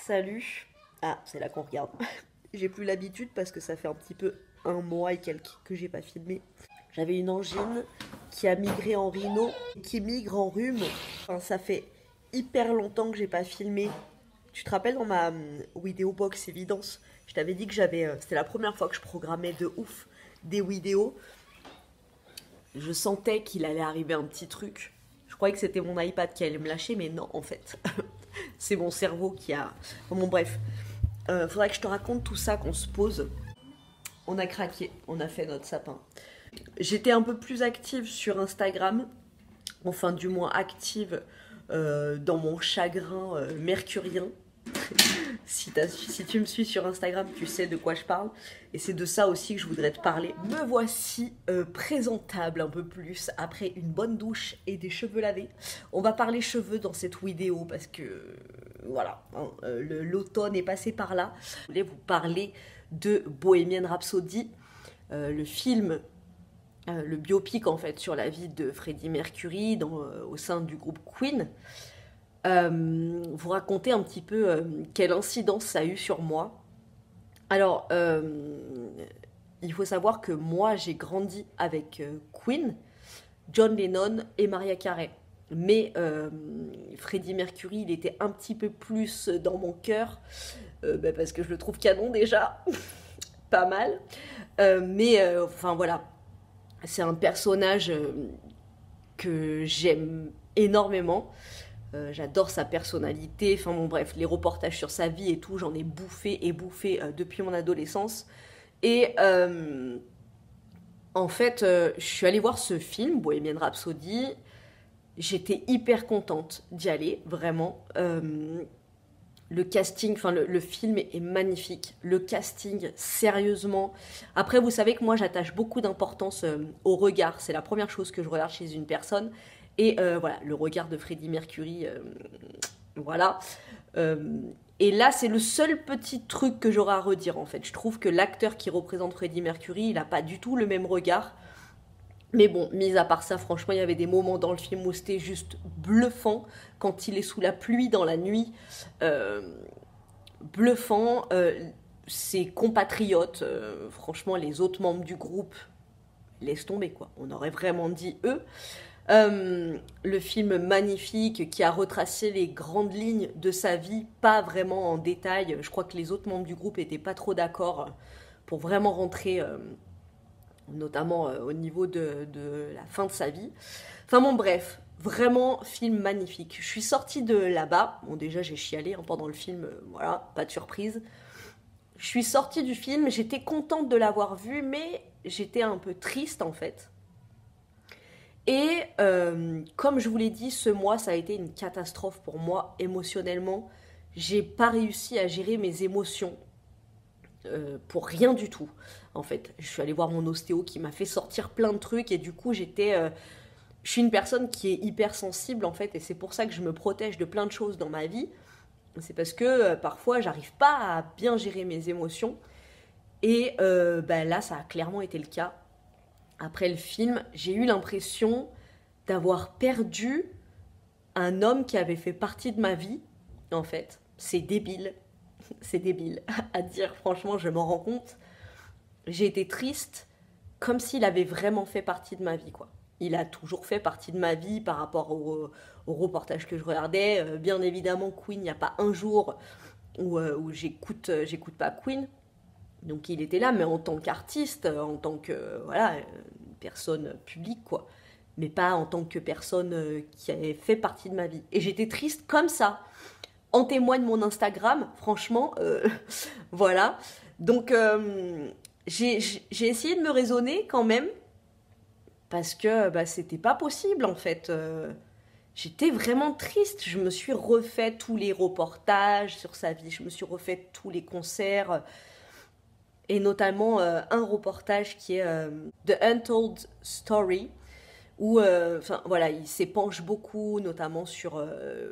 Salut. Ah, c'est là qu'on regarde. J'ai plus l'habitude parce que ça fait un petit peu un mois et quelques que j'ai pas filmé. J'avais une angine qui a migré en rhino, qui migre en rhume. Enfin, ça fait hyper longtemps que j'ai pas filmé. Tu te rappelles dans ma vidéo box évidence, je t'avais dit que c'était la première fois que je programmais de ouf des vidéos. Je sentais qu'il allait arriver un petit truc. Je croyais que c'était mon iPad qui allait me lâcher, mais non, en fait. C'est mon cerveau qui a... Bon, bref. Faudrait que je te raconte tout ça, qu'on se pose. On a craqué, on a fait notre sapin. J'étais un peu plus active sur Instagram. Enfin, du moins active dans mon chagrin mercurien. Si tu me suis sur Instagram, tu sais de quoi je parle. Et c'est de ça aussi que je voudrais te parler. Me voici présentable un peu plus après une bonne douche et des cheveux lavés. On va parler cheveux dans cette vidéo parce que voilà, hein, l'automne est passé par là. Je voulais vous parler de Bohemian Rhapsody, le film, le biopic en fait sur la vie de Freddie Mercury au sein du groupe Queen. Vous raconter un petit peu quelle incidence ça a eu sur moi. Alors, il faut savoir que moi, j'ai grandi avec Queen, John Lennon et Mariah Carey. Mais Freddie Mercury, il était un petit peu plus dans mon cœur, parce que je le trouve canon déjà, pas mal. Enfin voilà, c'est un personnage que j'aime énormément. J'adore sa personnalité, enfin bon bref, les reportages sur sa vie et tout, j'en ai bouffé et bouffé depuis mon adolescence. Et en fait, je suis allée voir ce film, Bohemian Rhapsody, j'étais hyper contente d'y aller, vraiment. Le casting, enfin le film est magnifique, le casting, sérieusement. Après, vous savez que moi j'attache beaucoup d'importance au regard, c'est la première chose que je regarde chez une personne. Et voilà, le regard de Freddie Mercury, voilà. Et là, c'est le seul petit truc que j'aurais à redire, en fait. Je trouve que l'acteur qui représente Freddie Mercury, il n'a pas du tout le même regard. Mais bon, mis à part ça, franchement, il y avait des moments dans le film où c'était juste bluffant. Quand il est sous la pluie dans la nuit, bluffant. Ses compatriotes, franchement, les autres membres du groupe, laisse tomber, quoi. On aurait vraiment dit eux. Le film magnifique qui a retracé les grandes lignes de sa vie, pas vraiment en détail. Je crois que les autres membres du groupe n'étaient pas trop d'accord pour vraiment rentrer, notamment au niveau de la fin de sa vie. Enfin bon, bref, vraiment film magnifique. Je suis sortie de là-bas. Bon, déjà j'ai chialé pendant le film, voilà, pas de surprise. Je suis sortie du film, j'étais contente de l'avoir vu, mais j'étais un peu triste en fait. Et comme je vous l'ai dit, ce mois, ça a été une catastrophe pour moi émotionnellement. J'ai pas réussi à gérer mes émotions pour rien du tout. En fait, je suis allée voir mon ostéo qui m'a fait sortir plein de trucs et du coup, je suis une personne qui est hyper sensible en fait et c'est pour ça que je me protège de plein de choses dans ma vie. C'est parce que parfois, j'arrive pas à bien gérer mes émotions et là, ça a clairement été le cas. Après le film, j'ai eu l'impression d'avoir perdu un homme qui avait fait partie de ma vie, en fait. C'est débile. C'est débile à dire, franchement, je m'en rends compte. J'ai été triste comme s'il avait vraiment fait partie de ma vie, quoi. Il a toujours fait partie de ma vie par rapport au reportage que je regardais. Bien évidemment, Queen, il n'y a pas un jour où j'écoute pas Queen. Donc il était là, mais en tant qu'artiste, en tant que voilà, personne publique, quoi. Mais pas en tant que personne qui avait fait partie de ma vie. Et j'étais triste comme ça. En témoigne mon Instagram, franchement, voilà. Donc j'ai essayé de me raisonner quand même, parce que c'était pas possible en fait. J'étais vraiment triste. Je me suis refait tous les reportages sur sa vie, je me suis refait tous les concerts. Et notamment un reportage qui est The Untold Story, où voilà, il s'épanche beaucoup, notamment sur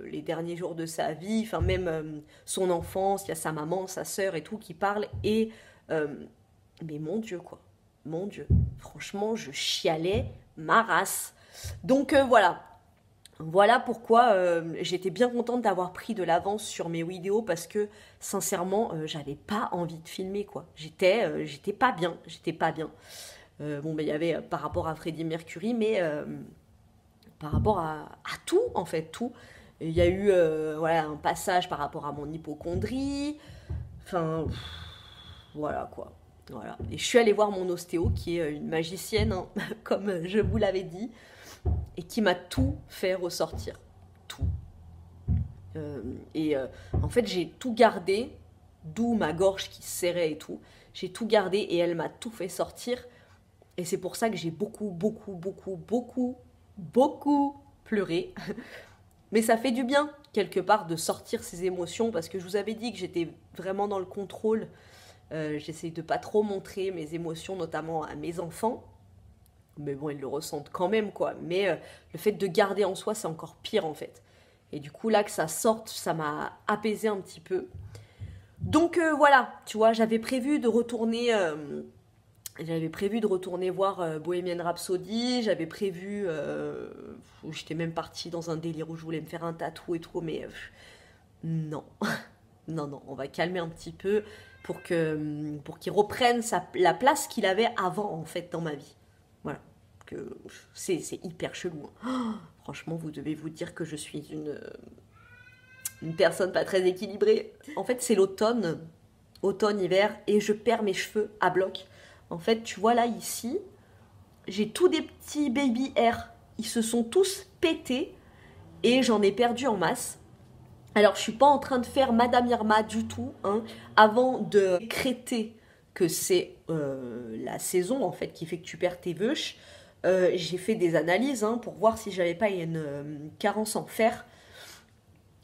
les derniers jours de sa vie, enfin même son enfance, il y a sa maman, sa sœur et tout qui parlent, et mais mon Dieu quoi, mon Dieu, franchement je chialais ma race. Donc voilà, Voilà pourquoi j'étais bien contente d'avoir pris de l'avance sur mes vidéos parce que sincèrement, j'avais pas envie de filmer quoi. J'étais pas bien, bon, ben il y avait par rapport à Freddie Mercury, mais par rapport à tout en fait, tout. Il y a eu voilà, un passage par rapport à mon hypocondrie, enfin voilà quoi. Voilà. Et je suis allée voir mon ostéo qui est une magicienne, hein, comme je vous l'avais dit, et qui m'a tout fait ressortir. Tout. En fait, j'ai tout gardé, d'où ma gorge qui se serrait et tout. J'ai tout gardé et elle m'a tout fait sortir. Et c'est pour ça que j'ai beaucoup pleuré. Mais ça fait du bien, quelque part, de sortir ces émotions, parce que je vous avais dit que j'étais vraiment dans le contrôle. J'essaye de pas trop montrer mes émotions, notamment à mes enfants. Mais bon, ils le ressentent quand même, quoi. Mais le fait de garder en soi, c'est encore pire, en fait. Et du coup, là, que ça sorte, ça m'a apaisé un petit peu. Donc, voilà, tu vois, j'avais prévu de retourner voir Bohemian Rhapsody. J'avais prévu... j'étais même partie dans un délire où je voulais me faire un tatou et tout, mais non. Non, on va calmer un petit peu pour qu'il reprenne la place qu'il avait avant, en fait, dans ma vie. Voilà. C'est hyper chelou. Hein. Oh, franchement, vous devez vous dire que je suis une personne pas très équilibrée. En fait, c'est l'automne, hiver, et je perds mes cheveux à bloc. En fait, tu vois là, ici, j'ai tous des petits baby hair. Ils se sont tous pétés et j'en ai perdu en masse. Alors, je suis pas en train de faire Madame Irma du tout, hein, avant de décréter que c'est la saison, en fait, qui fait que tu perds tes veuches. J'ai fait des analyses hein, pour voir si j'avais pas une carence en fer.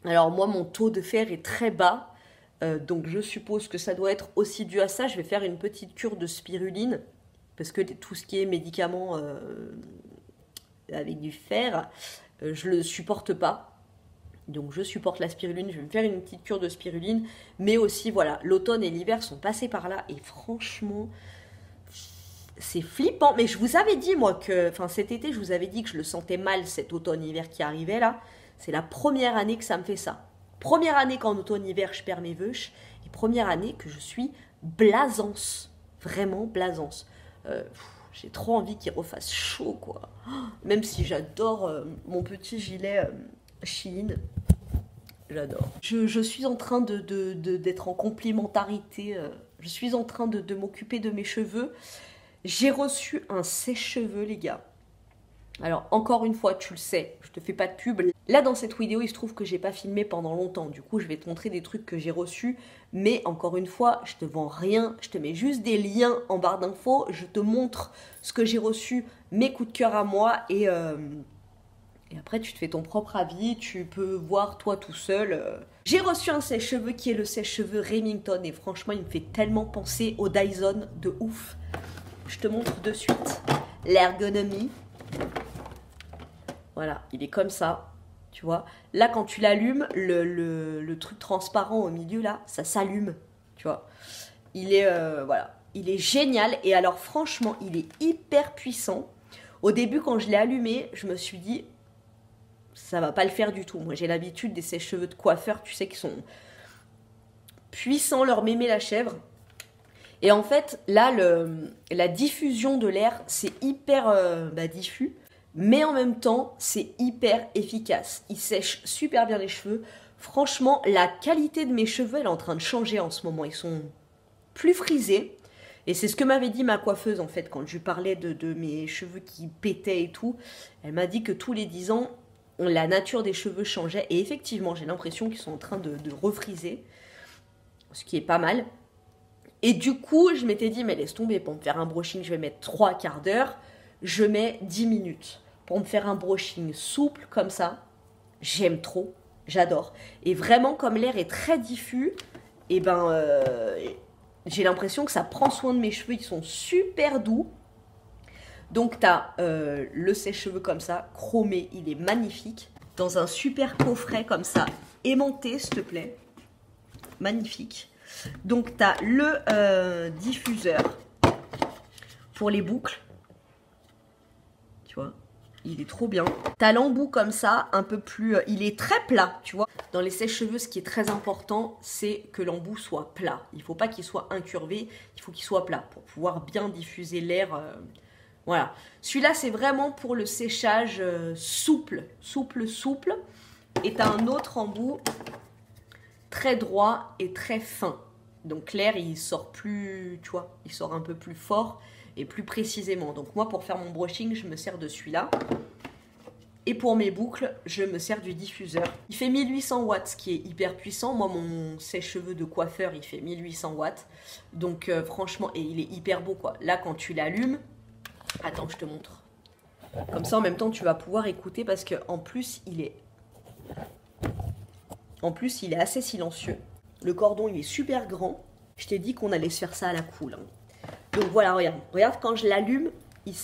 Alors, moi, mon taux de fer est très bas. Donc, je suppose que ça doit être aussi dû à ça. Je vais faire une petite cure de spiruline. Parce que tout ce qui est médicaments avec du fer, je le supporte pas. Donc je supporte la spiruline, je vais me faire une petite cure de spiruline. Mais aussi, voilà, l'automne et l'hiver sont passés par là. Et franchement, c'est flippant. Mais je vous avais dit, moi, que... Enfin, cet été, je vous avais dit que je le sentais mal, cet automne-hiver qui arrivait, là. C'est la première année que ça me fait ça. Première année qu'en automne-hiver, je perds mes veuches. Et première année que je suis blasance. Vraiment blasance. J'ai trop envie qu'il refasse chaud, quoi. Même si j'adore mon petit gilet Shein. J'adore. Je suis en train d'être en complémentarité. Je suis en train de m'occuper de mes cheveux. J'ai reçu un sèche-cheveux, les gars. Alors, encore une fois, tu le sais, je te fais pas de pub. Là, dans cette vidéo, il se trouve que j'ai pas filmé pendant longtemps. Du coup, je vais te montrer des trucs que j'ai reçus. Mais encore une fois, je te vends rien. Je te mets juste des liens en barre d'infos. Je te montre ce que j'ai reçu, mes coups de cœur à moi. Et après, tu te fais ton propre avis. Tu peux voir toi tout seul. J'ai reçu un sèche-cheveux qui est le sèche-cheveux Remington. Et franchement, il me fait tellement penser au Dyson de ouf. Je te montre de suite l'ergonomie. Voilà, il est comme ça, tu vois. Là, quand tu l'allumes, le truc transparent au milieu, là, ça s'allume, tu vois. Il est, voilà, il est génial. Et alors, franchement, il est hyper puissant. Au début, quand je l'ai allumé, je me suis dit, ça va pas le faire du tout. Moi, j'ai l'habitude des sèche-cheveux de coiffeur, tu sais, qui sont puissants, leur mémé la chèvre. Et en fait, là, la diffusion de l'air, c'est hyper diffus. Mais en même temps, c'est hyper efficace. Il sèche super bien les cheveux. Franchement, la qualité de mes cheveux, elle est en train de changer en ce moment. Ils sont plus frisés. Et c'est ce que m'avait dit ma coiffeuse, en fait, quand je lui parlais de mes cheveux qui pétaient et tout. Elle m'a dit que tous les 10 ans, la nature des cheveux changeait. Et effectivement, j'ai l'impression qu'ils sont en train de refriser. Ce qui est pas mal. Et du coup, je m'étais dit, mais laisse tomber, pour me faire un brushing, je vais mettre 3 quarts d'heure. Je mets 10 minutes. Pour me faire un brushing souple comme ça, j'aime trop, j'adore. Et vraiment, comme l'air est très diffus, et j'ai l'impression que ça prend soin de mes cheveux, ils sont super doux. Donc, tu as le sèche-cheveux comme ça, chromé, il est magnifique. Dans un super coffret comme ça, aimanté, s'il te plaît. Magnifique. Donc, tu as le diffuseur pour les boucles. Tu vois, Il est trop bien. T'as l'embout comme ça, un peu plus... il est très plat, tu vois. Dans les sèche-cheveux, ce qui est très important, c'est que l'embout soit plat. Il ne faut pas qu'il soit incurvé, il faut qu'il soit plat pour pouvoir bien diffuser l'air. Voilà. Celui-là, c'est vraiment pour le séchage souple. Et t'as un autre embout très droit et très fin. Donc l'air, il sort plus, tu vois, il sort un peu plus fort et plus précisément. Donc moi, pour faire mon brushing, je me sers de celui-là. Et pour mes boucles, je me sers du diffuseur. Il fait 1800 watts, ce qui est hyper puissant. Moi, mon sèche-cheveux de coiffeur, il fait 1800 watts. Donc franchement, et il est hyper beau, quoi. Là, quand tu l'allumes... Attends, je te montre. Comme ça, en même temps, tu vas pouvoir écouter parce qu'en plus, il est... assez silencieux. Le cordon, il est super grand. Je t'ai dit qu'on allait se faire ça à la cool. Hein. Donc voilà, regarde. Regarde, quand je l'allume, il...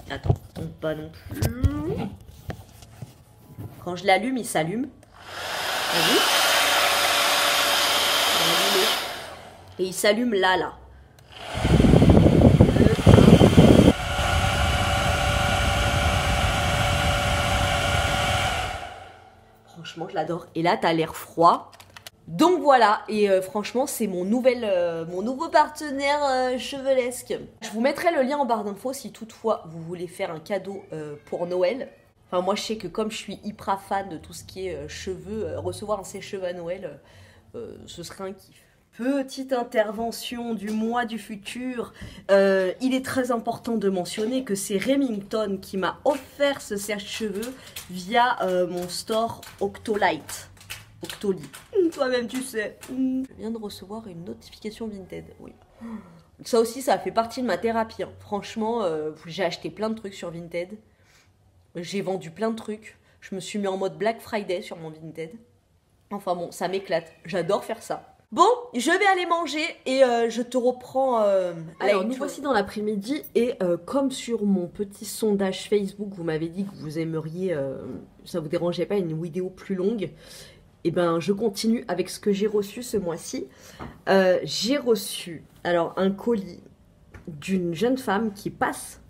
Attends, tombe pas non plus. Quand je l'allume, il s'allume. T'as vu ? Et il s'allume là. Franchement, je l'adore. Et là, t'as l'air froid. Donc voilà, et franchement, c'est mon nouveau partenaire chevelesque. Je vous mettrai le lien en barre d'infos si toutefois vous voulez faire un cadeau pour Noël. Enfin, moi, je sais que comme je suis hyper fan de tout ce qui est cheveux, recevoir un sèche-cheveux à Noël, ce serait un kiff. Petite intervention du mois du futur. Il est très important de mentionner que c'est Remington qui m'a offert ce sèche-cheveux via mon store Octolite. Octoly. Toi-même, tu sais. Je viens de recevoir une notification Vinted. Oui. Ça aussi, ça fait partie de ma thérapie. Hein. Franchement, j'ai acheté plein de trucs sur Vinted. J'ai vendu plein de trucs. Je me suis mis en mode Black Friday sur mon Vinted. Enfin bon, ça m'éclate. J'adore faire ça. Bon, je vais aller manger et je te reprends. Alors, nous voici dans l'après-midi et comme sur mon petit sondage Facebook, vous m'avez dit que vous aimeriez, ça vous dérangeait pas, une vidéo plus longue. Et ben, je continue avec ce que j'ai reçu ce mois-ci. J'ai reçu alors un colis d'une jeune femme qui passe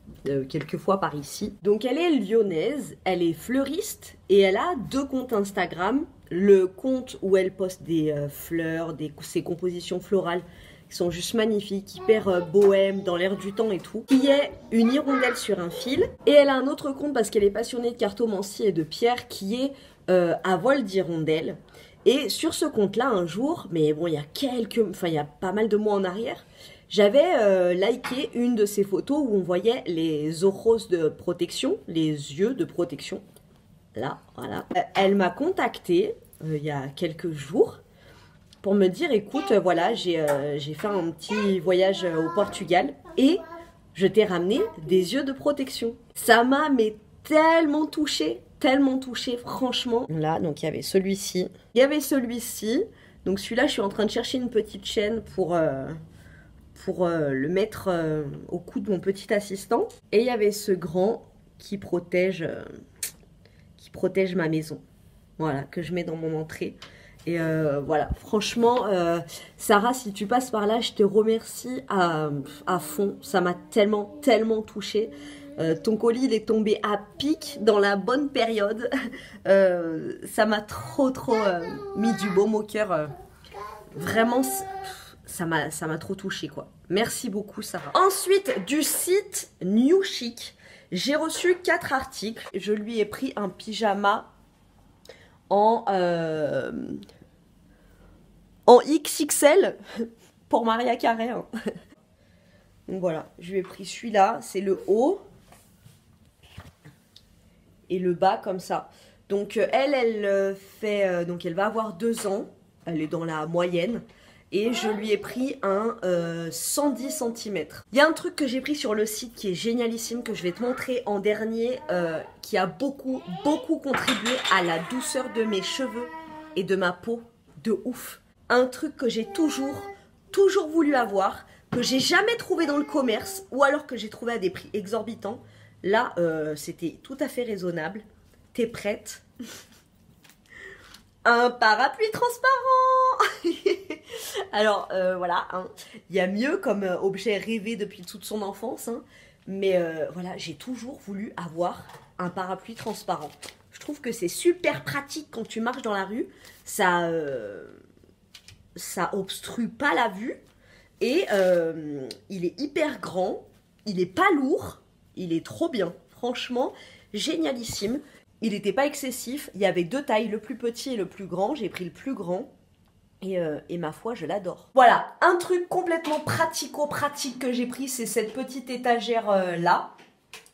quelquefois par ici. Donc elle est lyonnaise, elle est fleuriste et elle a 2 comptes Instagram. Le compte où elle poste des fleurs, ses compositions florales qui sont juste magnifiques, hyper bohème, dans l'air du temps et tout. Qui est une hirondelle sur un fil. Et elle a un autre compte parce qu'elle est passionnée de cartomancie et de pierre qui est à vol d'hirondelle. Et sur ce compte-là, un jour, mais bon, il y a pas mal de mois en arrière, j'avais liké une de ses photos où on voyait les ojos de protection, les yeux de protection. Là, voilà. Elle m'a contactée il y a quelques jours pour me dire, écoute, voilà, j'ai fait un petit voyage au Portugal et je t'ai ramené des yeux de protection. Ça m'a tellement touchée, franchement. Là, donc il y avait celui-ci. Donc celui-là, je suis en train de chercher une petite chaîne pour le mettre au cou de mon petit assistant. Et il y avait ce grand qui protège ma maison. Voilà, que je mets dans mon entrée. Et voilà, franchement, Sarah, si tu passes par là, je te remercie à fond. Ça m'a tellement touchée. Ton colis, il est tombé à pic dans la bonne période. Ça m'a trop mis du baume au cœur. Vraiment, ça m'a trop touchée, quoi. Merci beaucoup, Sarah. Ensuite, du site New Chic, j'ai reçu 4 articles. Je lui ai pris un pyjama en XXL pour Maria Carré. Hein. Donc voilà, je lui ai pris celui-là, c'est le haut et le bas comme ça. Donc elle fait, donc elle va avoir 2 ans, elle est dans la moyenne. Et je lui ai pris un 110 cm. Il y a un truc que j'ai pris sur le site qui est génialissime, que je vais te montrer en dernier, qui a beaucoup contribué à la douceur de mes cheveux et de ma peau, de ouf. Un truc que j'ai toujours voulu avoir, que j'ai jamais trouvé dans le commerce, ou alors que j'ai trouvé à des prix exorbitants. Là, c'était tout à fait raisonnable. T'es prête? Un parapluie transparent. Alors voilà, hein. Il y a mieux comme objet rêvé depuis toute son enfance, hein. Mais voilà, j'ai toujours voulu avoir un parapluie transparent. Je trouve que c'est super pratique quand tu marches dans la rue. Ça obstrue pas la vue. Et il est hyper grand. Il est pas lourd. Il est trop bien. Franchement, génialissime. Il n'était pas excessif. Il y avait 2 tailles, le plus petit et le plus grand. J'ai pris le plus grand. Et ma foi, je l'adore. Voilà, un truc complètement pratico-pratique que j'ai pris, c'est cette petite étagère là.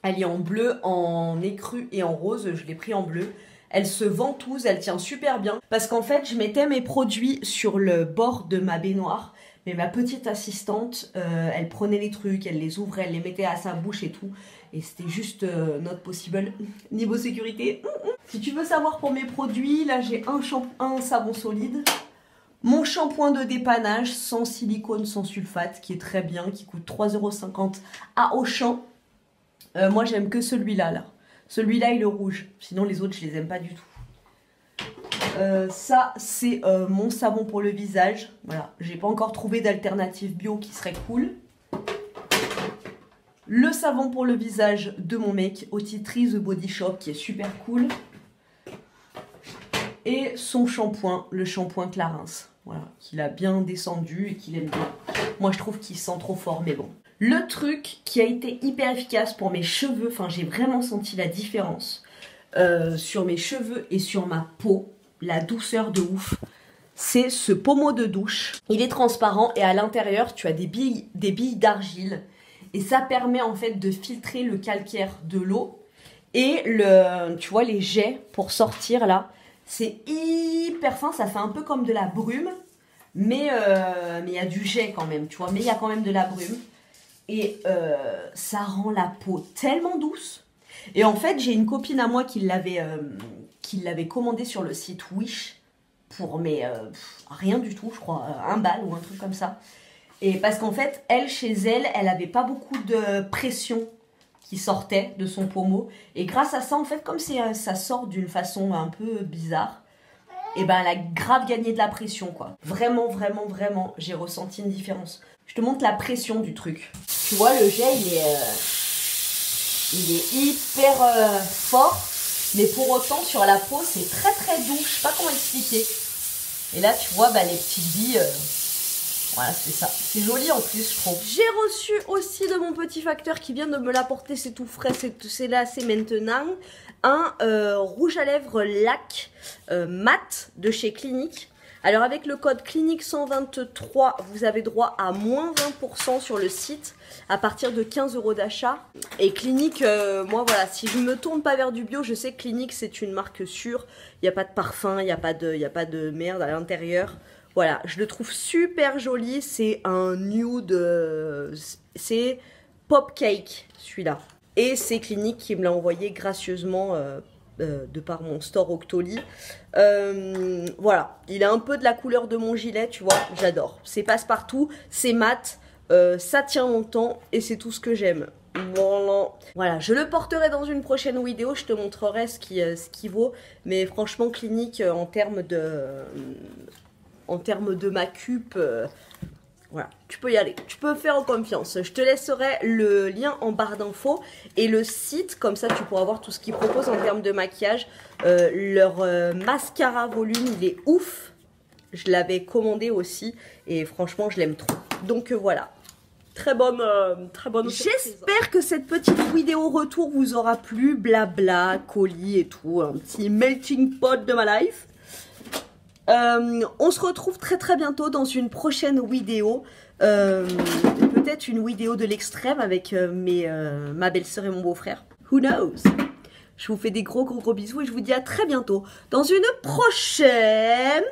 Elle est en bleu, en écru et en rose. Je l'ai pris en bleu. Elle se ventouse, elle tient super bien. Parce qu'en fait, je mettais mes produits sur le bord de ma baignoire. Mais ma petite assistante, elle prenait les trucs, elle les ouvrait, elle les mettait à sa bouche et tout. Et c'était juste not possible. Niveau sécurité. Si tu veux savoir pour mes produits, là j'ai un savon solide. Mon shampoing de dépannage sans silicone, sans sulfate, qui est très bien, qui coûte 3,50 € à Auchan. Moi, j'aime que celui-là. Là. Celui-là et le rouge. Sinon, les autres, je les aime pas du tout. Ça, c'est mon savon pour le visage. Voilà, j'ai pas encore trouvé d'alternative bio qui serait cool. Le savon pour le visage de mon mec, Otitri The Body Shop, qui est super cool. Et son shampoing, le shampoing Clarins. Voilà, qu'il a bien descendu et qu'il aime bien. Moi, je trouve qu'il sent trop fort, mais bon. Le truc qui a été hyper efficace pour mes cheveux, enfin, j'ai vraiment senti la différence sur mes cheveux et sur ma peau, la douceur de ouf, c'est ce pommeau de douche. Il est transparent et à l'intérieur, tu as des billes d'argile. Et ça permet en fait de filtrer le calcaire de l'eau. Et tu vois, les jets pour sortir là, c'est hyper fin, ça fait un peu comme de la brume, mais il y a du jet quand même, tu vois, mais il y a quand même de la brume. Et ça rend la peau tellement douce. Et en fait, j'ai une copine à moi qui l'avait commandé sur le site Wish pour rien du tout, je crois, 1 balle ou un truc comme ça. Et parce qu'en fait, chez elle, elle avait pas beaucoup de pression qui sortait de son pommeau. Et grâce à ça, en fait, comme ça sort d'une façon un peu bizarre, et ben elle a grave gagné de la pression, quoi. Vraiment, vraiment, vraiment, j'ai ressenti une différence. Je te montre la pression du truc. Tu vois, le jet, il est hyper fort, mais pour autant, sur la peau, c'est très, très doux. Je sais pas comment expliquer. Et là, tu vois, les petites billes... Voilà, c'est ça. C'est joli en plus, je trouve. J'ai reçu aussi de mon petit facteur qui vient de me l'apporter. C'est tout frais, c'est là, c'est maintenant. Un rouge à lèvres lac mat de chez Clinique. Alors avec le code Clinique123, vous avez droit à moins 20% sur le site à partir de 15 € d'achat. Et Clinique, moi voilà, si je me tourne pas vers du bio, je sais que Clinique c'est une marque sûre. Il n'y a pas de parfum, il n'y a pas de merde à l'intérieur. Voilà, je le trouve super joli, c'est un nude, c'est Pop Cake, celui-là. Et c'est Clinique qui me l'a envoyé gracieusement de par mon store Octoly. Voilà, il a un peu de la couleur de mon gilet, tu vois, j'adore. C'est passe-partout, c'est mat, ça tient longtemps et c'est tout ce que j'aime. Voilà, je le porterai dans une prochaine vidéo, je te montrerai ce qui vaut. Mais franchement, Clinique, en termes de macup, voilà, tu peux y aller, tu peux faire confiance. Je te laisserai le lien en barre d'infos et le site, comme ça tu pourras voir tout ce qu'ils proposent en termes de maquillage. Leur mascara volume, il est ouf. Je l'avais commandé aussi et franchement je l'aime trop. Donc voilà, très bonne J'espère que cette petite vidéo retour vous aura plu, blabla, colis et tout, un petit melting pot de ma life. On se retrouve très très bientôt dans une prochaine vidéo, peut-être une vidéo de l'extrême avec ma belle-sœur et mon beau-frère, who knows. Je vous fais des gros bisous et je vous dis à très bientôt dans une prochaine